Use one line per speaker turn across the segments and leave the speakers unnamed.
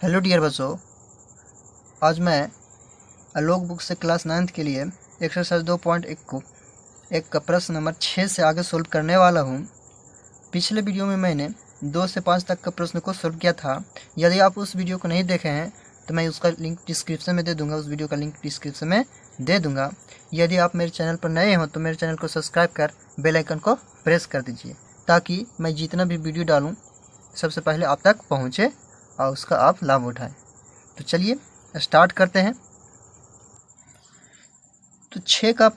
Hello dear बच्चों, आज मैं आलोक बुक से क्लास 9th के लिए एक्सरसाइज 2.1 को एक का प्रश्न नंबर 6 से आगे सोल्व करने वाला हूँ। पिछले वीडियो में मैंने 2 से 5 तक का प्रश्न को सोल्व किया था। यदि आप उस वीडियो को नहीं देखे हैं तो मैं उसका लिंक डिस्क्रिप्शन में दे दूँगा, उस वीडियो का लिंक डिस्क्रिप्शन में दे दूँगा। यदि आप मेरे चैनल पर नए हो तो मेरे चैनल को सब्सक्राइब कर बेल आइकन को प्रेस कर दीजिए, ताकि मैं जितना भी वीडियो डालूँ सबसे पहले आप तक पहुँचे और उसका आप लाभ उठाएं। तो चलिए स्टार्ट करते हैं। तो 6 का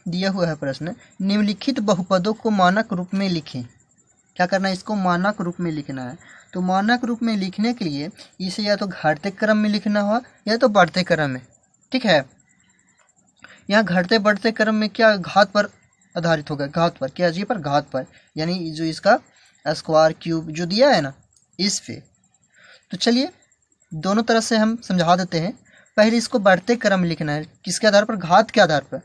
दिया हुआ है प्रश्न, निम्नलिखित बहुपदों को मानक रूप में लिखें। क्या करना है, इसको मानक रूप में लिखना है। तो मानक रूप में लिखने के लिए इसे या तो घटते क्रम में लिखना हो या तो बढ़ते क्रम में। ठीक है, यहाँ घटते बढ़ते क्रम में क्या घात पर आधारित होगा, घात पर, क्या जी पर, घात पर, यानी जो इसका स्क्वायर क्यूब जो दिया है ना इस पे। तो चलिए दोनों तरह से हम समझा देते हैं। पहले इसको बढ़ते क्रम में लिखना है, किसके आधार पर, घात के आधार पर।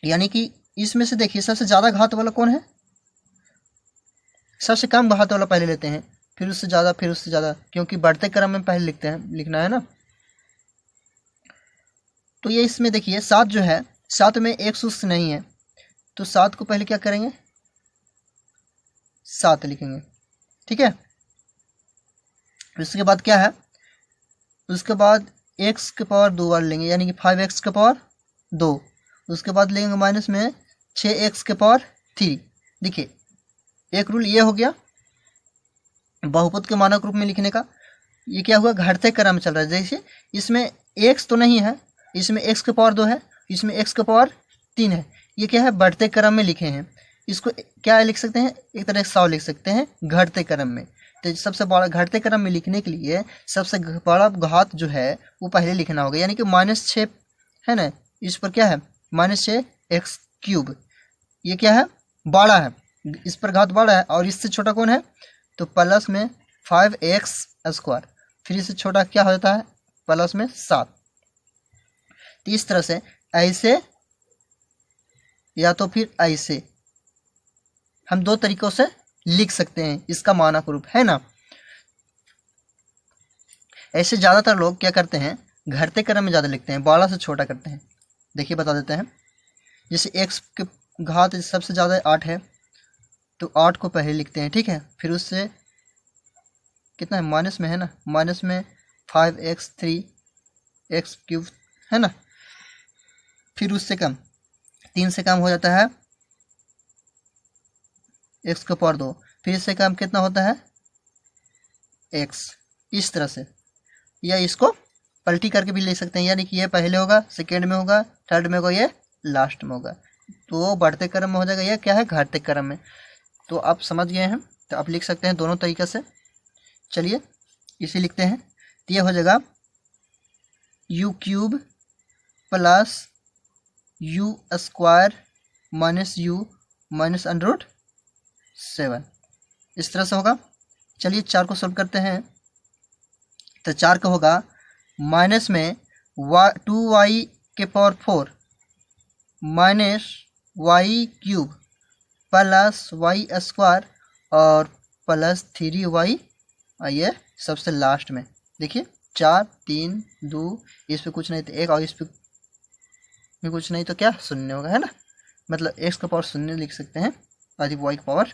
यानी कि इसमें से देखिए सबसे ज़्यादा घात वाला कौन है, सबसे कम घात वाला पहले लेते हैं, फिर उससे ज़्यादा, फिर उससे ज़्यादा, क्योंकि बढ़ते क्रम में पहले लिखना है ना। तो ये इसमें देखिए 7 जो है, 7 में एक शून्य नहीं है, तो 7 को पहले क्या करेंगे, 7 लिखेंगे। ठीक है, उसके बाद क्या है, उसके बाद x के पावर 2 वाले लेंगे, यानी कि 5x के पावर 2। उसके बाद लेंगे माइनस में 6x के पावर 3। देखिए एक रूल ये हो गया बहुपद के मानक रूप में लिखने का। ये क्या हुआ, घटते क्रम में चल रहा है। जैसे इसमें x तो नहीं है, इसमें x के पावर 2 है, इसमें x के पावर 3 है। ये क्या है, बढ़ते क्रम में लिखे हैं। इसको क्या लिख सकते हैं, एक तरह से 100 लिख सकते हैं घटते क्रम में। तो सबसे बड़ा घटते क्रम में लिखने के लिए सबसे बड़ा घात जो है वो पहले लिखना होगा, यानी कि -6 है ना, इस पर क्या है -6x³। ये क्या है, बड़ा है, इस पर घात बड़ा है, और इससे छोटा कौन है, तो प्लस में 5x²। फिर इससे छोटा क्या हो जाता है, प्लस में 7। तो इस तरह से ऐसे या तो फिर ऐसे हम 2 तरीकों से लिख सकते हैं इसका मानक रूप, है ना। ऐसे ज़्यादातर लोग क्या करते हैं, घटते क्रम में ज़्यादा लिखते हैं, बड़ा से छोटा करते हैं। देखिए बता देते हैं, जैसे x के घात सबसे ज़्यादा 8 है, तो 8 को पहले लिखते हैं। ठीक है, फिर उससे कितना है, माइनस में है ना, माइनस में 5x3 x³ है ना। फिर उससे कम 3 से कम हो जाता है x के पावर 2। फिर इससे कम कितना होता है x। इस तरह से, या इसको पलटी करके भी ले सकते हैं, यानी कि ये पहले होगा, सेकेंड में होगा, थर्ड में होगा, ये लास्ट में होगा। तो वो बढ़ते क्रम में हो जाएगा, ये क्या है, घटते क्रम में। तो आप समझ गए हैं, तो आप लिख सकते हैं दोनों तरीके से। चलिए इसे लिखते हैं। तो ये हो जाएगा u³ plus u² minus u minus √7। इस तरह से होगा। चलिए 4 को सॉल्व करते हैं। तो 4 का होगा माइनस में 2y के power 4 minus y³ plus y² और प्लस 3y। ये सबसे लास्ट में देखिए 4 3 2, इस पे कुछ नहीं तो 1, और इस पे कुछ नहीं तो क्या, शून्य होगा, है ना। मतलब x का पावर 0 लिख सकते हैं, अधिक y का पावर।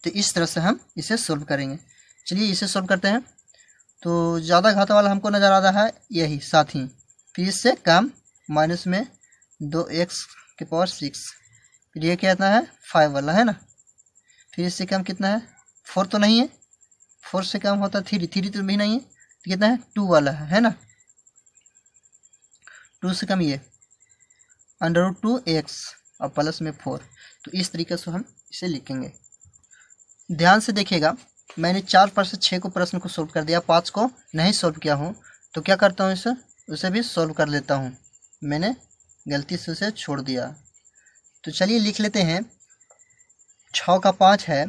तो इस तरह से हम इसे सोल्व करेंगे। चलिए इसे सोल्व करते हैं। तो ज़्यादा घात वाला हमको नज़र आ रहा है यही 7 ही। फिर इससे कम माइनस में 2x के पावर 6। फिर ये क्या है, 5 वाला, है ना। फिर इससे कम कितना है, 4 तो नहीं है, 4 से कम होता 3, 3 तो भी नहीं है, तो कितना है, 2 वाला है ना। 2 से कम ये √2x और प्लस में 4। तो इस तरीके से हम इसे लिखेंगे। ध्यान से देखिएगा, मैंने 4 पर से 6 को प्रश्न को सोल्व कर दिया, 5 को नहीं सोल्व किया हूँ। तो क्या करता हूँ, उसे भी सोल्व कर लेता हूँ। मैंने गलती से उसे छोड़ दिया। तो चलिए लिख लेते हैं। 6 का 5 है,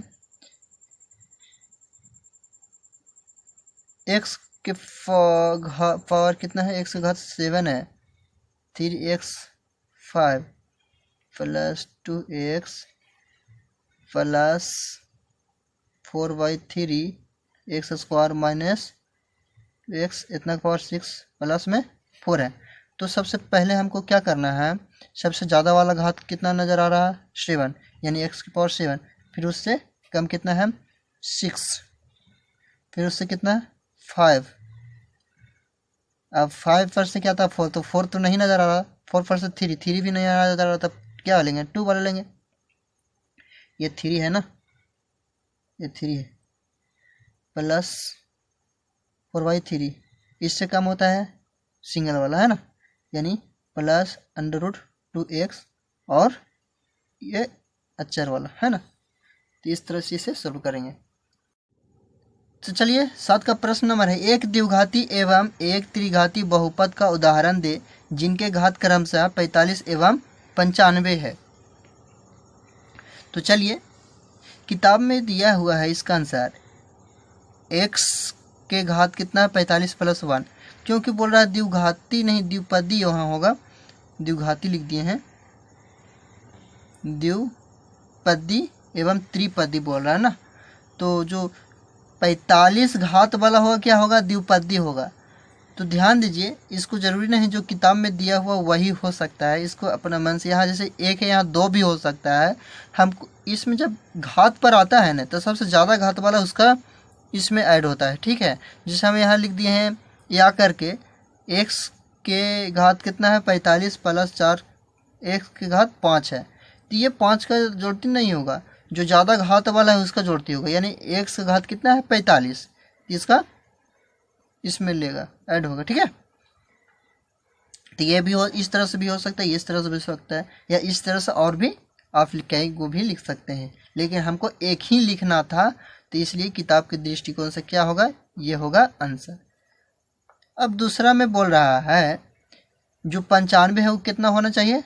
x के पावर कितना है, x का घात 7 है, 3x5 plus 2x plus 4/3 x square minus x इतना का पावर 6 प्लस में 4 है। तो सबसे पहले हमको क्या करना है, सबसे ज़्यादा वाला घात कितना नज़र आ रहा है 7, यानी एक्स की पावर 7, फिर उससे कम कितना है 6, फिर उससे कितना है 5, अब 5 पर से क्या था 4, तो 4 तो नहीं नज़र आ रहा, 4 पर से 3, 3 भी नहीं नज़र आ रहा, तब क्या लेंगे 2 वाला लेंगे, ये 3 है ना, ये 3 है प्लस 4/3, इससे कम होता है सिंगल वाला है ना, यानी प्लस √2x और ये अचर वाला है ना। तो इस तरह से इसे सोल्व करेंगे। तो चलिए 7 का प्रश्न नंबर है, एक द्विघाती एवं एक त्रिघाती बहुपद का उदाहरण दे जिनके घात क्रमशः 45 एवं 95 है। तो चलिए किताब में दिया हुआ है इसका आंसर x के घात कितना है 45 + 1, क्योंकि बोल रहा है द्विघाती नहीं द्विपदी वहाँ होगा, द्विघाती लिख दिए हैं, द्विपदी एवं त्रिपदी बोल रहा है ना। तो जो 45 घात वाला होगा क्या होगा द्विपदी होगा। तो ध्यान दीजिए, इसको जरूरी नहीं जो किताब में दिया हुआ वही हो सकता है, इसको अपना मन से, यहाँ जैसे 1 है यहाँ 2 भी हो सकता है। हमको इसमें जब घात पर आता है ना तो सबसे ज़्यादा घात वाला उसका इसमें ऐड होता है, ठीक है। जैसे हम यहाँ लिख दिए हैं या करके x के घात कितना है 45 + 4 x के घात 5 है, तो ये 5 का जोड़ती नहीं होगा, जो ज़्यादा घात वाला है उसका जोड़ती होगा, यानी x का घात कितना है 45, इसका इसमें लेगा ऐड होगा, ठीक है। तो ये भी हो, इस तरह से भी हो सकता है, इस तरह से भी हो सकता है, या इस तरह से और भी आप कई को भी लिख सकते हैं, लेकिन हमको एक ही लिखना था, तो इसलिए किताब के दृष्टिकोण से क्या होगा, ये होगा आंसर। अब दूसरा में बोल रहा है जो 95 है वो कितना होना चाहिए,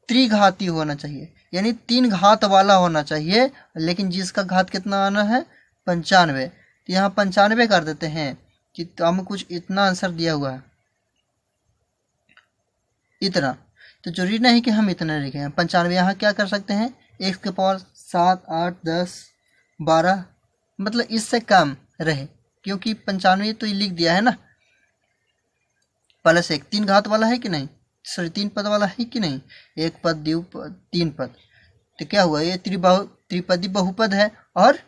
त्रिघाती होना चाहिए, यानी 3 घात वाला होना चाहिए, लेकिन जिसका घात कितना आना है 95। तो यहाँ 95 कर देते हैं कि तो हमें कुछ इतना आंसर दिया हुआ है, इतना, तो जरूरी नहीं कि हम इतना लिखें। 95 यहाँ क्या कर सकते हैं x के पावर 7, 8, 10, 12, मतलब इससे कम रहे, क्योंकि 95 तो ये लिख दिया है ना, +1 3 घात वाला है कि नहीं, सॉरी 3 पद वाला है कि नहीं, 1 पद 3 पद, तो क्या हुआ ये त्रिपदी बहुपद है और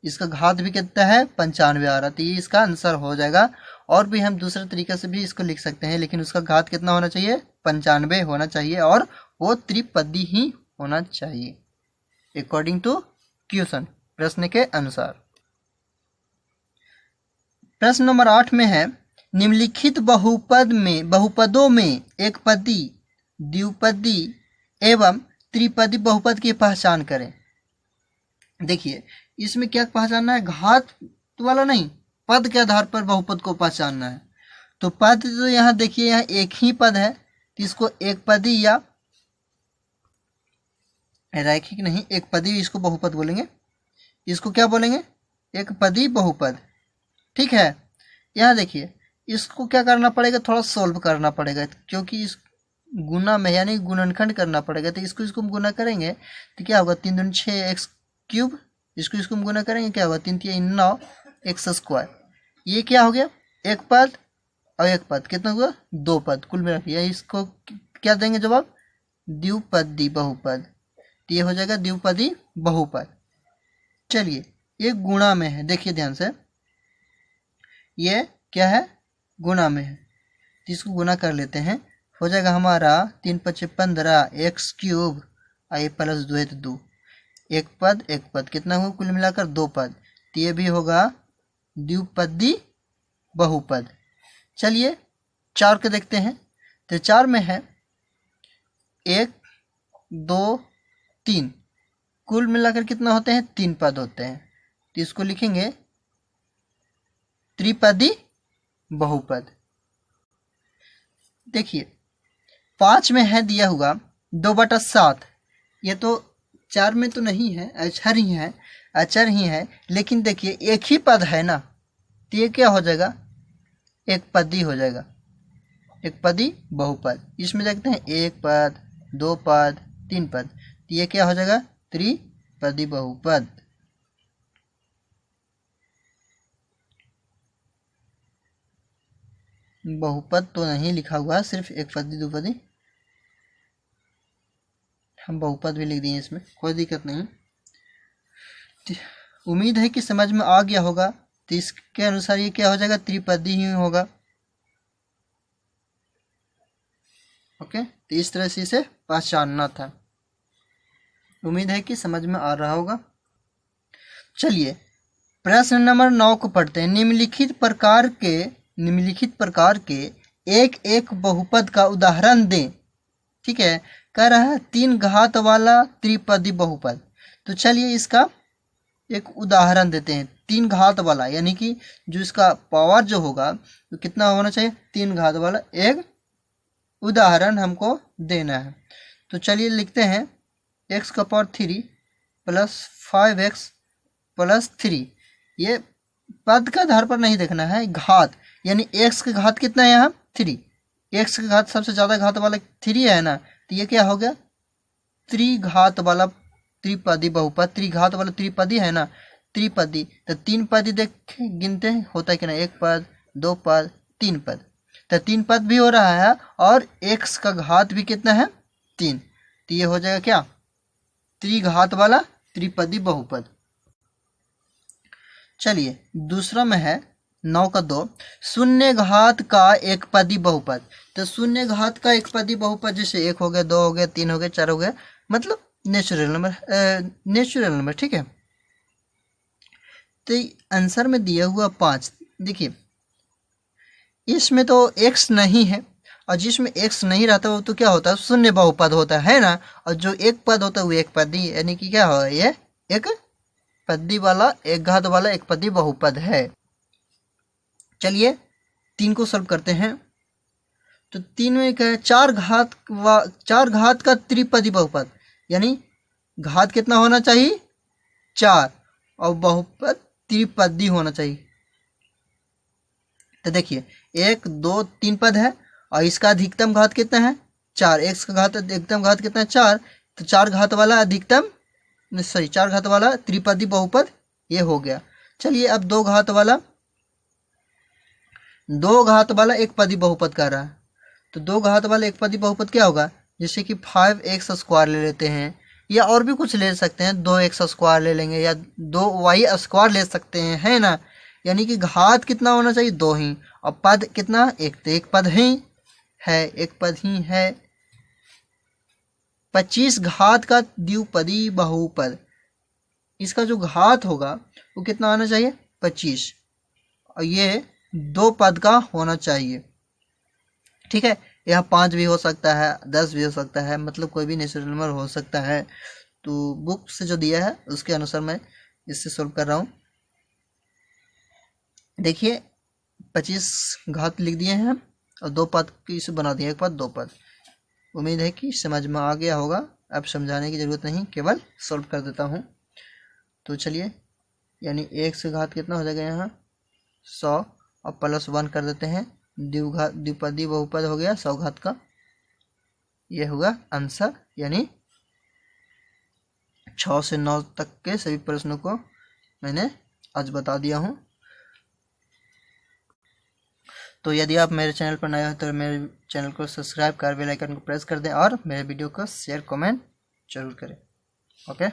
इसका घात भी कितना है 95 आ रहा, तो ये इसका आंसर हो जाएगा। और भी हम दूसरे तरीके से भी इसको लिख सकते हैं, लेकिन उसका घात कितना होना चाहिए 95 होना चाहिए और वो त्रिपदी ही होना चाहिए अकॉर्डिंग टू क्वेश्चन, प्रश्न के अनुसार। प्रश्न नंबर 8 में है, निम्नलिखित बहुपदों में एक पदी द्विपदी एवं त्रिपदी बहुपद की पहचान करें। देखिए इसमें क्या पहचानना है, घात वाला नहीं, पद के आधार पर बहुपद को पहचानना है। तो पद तो यहाँ देखिए यहाँ एक ही पद है, तो इसको एक पदी या रैखिक नहीं एक पदी, इसको बहुपद बोलेंगे, इसको क्या बोलेंगे एक पदी बहुपद, ठीक है। यहाँ देखिए इसको क्या करना पड़ेगा, थोड़ा सोल्व करना पड़ेगा, क्योंकि इस गुना में यानी गुणनखंड करना पड़ेगा। तो इसको गुना करेंगे तो क्या होगा 3 दूनी 6 x³, इसको गुना करेंगे क्या होगा 3 × 9 x²। ये क्या हो गया एक पद और एक पद कितना हुआ 2 पद, कुल मिला के इसको क्या देंगे जवाब द्विपदी बहुपद, तो ये हो जाएगा द्विपदी बहुपद। चलिए ये गुणा में है, देखिए ध्यान से, ये क्या है गुणा में है, तो इसको गुना कर लेते हैं, हो जाएगा हमारा 3 × 5 = 15 x³ आई +2 है तो 2, एक पद कितना हुआ कुल मिलाकर 2 पद, तो ये भी होगा द्विपदी बहुपद। चलिए 4 के देखते हैं, तो 4 में है 1, 2, 3, कुल मिलाकर कितना होते हैं 3 पद होते हैं, तो इसको लिखेंगे त्रिपदी बहुपद। देखिए 5 में है दिया हुआ 2/7, ये तो 4 में तो नहीं है, अचर ही है, लेकिन देखिए एक ही पद है ना, तो ये क्या हो जाएगा एक पदी हो जाएगा, एक पदी बहुपद। इसमें देखते हैं 1 पद 2 पद 3 पद, तो ये क्या हो जाएगा त्रिपदी बहुपद। बहुपद तो नहीं लिखा हुआ है, सिर्फ एक पदी द्विपदी, हम बहुपद भी लिख दिए इसमें, कोई दिक्कत नहीं। उम्मीद है कि समझ में आ गया होगा। तो इसके अनुसार ये क्या हो जाएगा, त्रिपदी ही होगा। ओके, तो इस तरह से इसे पहचानना था। उम्मीद है कि समझ में आ रहा होगा। चलिए प्रश्न नंबर 9 को पढ़ते हैं। निम्नलिखित प्रकार के एक एक बहुपद का उदाहरण दें। ठीक है, कह रहा है 3 घात वाला त्रिपदी बहुपद। तो चलिए इसका एक उदाहरण देते हैं। 3 घात वाला यानी कि जो इसका पावर जो होगा तो कितना होना चाहिए, 3 घात वाला एक उदाहरण हमको देना है। तो चलिए लिखते हैं x का पावर 3 प्लस 5x प्लस 3। ये पद का आधार पर नहीं देखना है, घात यानी x का घात कितना है यहाँ 3, x का घात सबसे ज़्यादा घात वाला 3 है ना। तो ये क्या हो गया, त्रिघात वाला त्रिपदी बहुपद, त्रिघात वाला त्रिपदी है ना, त्रिपदी। तो 3 पदी देख गिनते हैं होता है कि ना, 1 पद 2 पद 3 पद। तो 3 पद भी हो रहा है और x का घात भी कितना है 3। तो ये हो जाएगा क्या, त्रिघात वाला त्रिपदी बहुपद। चलिए दूसरा में है 9 का 2, शून्य घात का एक पदी बहुपद। तो शून्य घात का एक पदी बहुपद जैसे 1 हो गया, 2 हो गया, 3 हो गया, 4 हो गया, मतलब नेचुरल नंबर। ठीक है, तो आंसर में दिया हुआ 5, देखिए इसमें तो x नहीं है, और जिसमें x नहीं रहता वो तो क्या होता है, शून्य बहुपद होता है ना। और जो एक पद होता है वो एक पदी, यानी कि क्या हो, ये एक पदी वाला, एक घात वाला एक पदी बहुपद है। चलिए 3 को सॉल्व करते हैं। तो 3 में क्या है, 4 घात का त्रिपदी बहुपद, यानी घात कितना होना चाहिए 4 और बहुपद त्रिपदी होना चाहिए। तो देखिए 1 2 3 पद है और इसका अधिकतम घात कितना है 4, x का घात अधिकतम घात कितना है 4। तो 4 घात वाला 4 घात वाला त्रिपदी बहुपद ये हो गया। चलिए अब 2 घात वाला एक पदी बहुपद कर रहा है। तो 2 घात वाला एक पदी बहुपद क्या होगा, जैसे कि 5x स्क्वायर ले लेते हैं, या और भी कुछ ले सकते हैं, 2x स्क्वायर ले लेंगे या 2y स्क्वायर ले सकते हैं, है ना। यानी कि घात कितना होना चाहिए 2 ही, और पद कितना, एक तो एक पद एक पद ही है। 25 घात का द्विपदी बहुपद, इसका जो घात होगा वो कितना होना चाहिए 25, और ये 2 पद का होना चाहिए। ठीक है, यह 5 भी हो सकता है, 10 भी हो सकता है, मतलब कोई भी नेचुरल नंबर हो सकता है। तो बुक से जो दिया है उसके अनुसार मैं इससे सोल्व कर रहा हूँ। देखिए 25 घात लिख दिए हैं और 2 पद की इसे बना दिया, 1 पद 2 पद। उम्मीद है कि समझ में आ गया होगा, अब समझाने की ज़रूरत नहीं, केवल सोल्व कर देता हूँ। तो चलिए, यानी 1 से घात कितना हो जाएगा यहाँ 100 और प्लस 1 कर देते हैं, द्विपदी बहुपद हो गया 100 घात का। ये होगा आंसर, यानी 6 से 9 तक के सभी प्रश्नों को मैंने आज बता दिया हूँ। तो यदि आप मेरे चैनल पर नए हो तो मेरे चैनल को सब्सक्राइब कर बेल आइकन को प्रेस कर दें और मेरे वीडियो को शेयर कमेंट जरूर करें। ओके।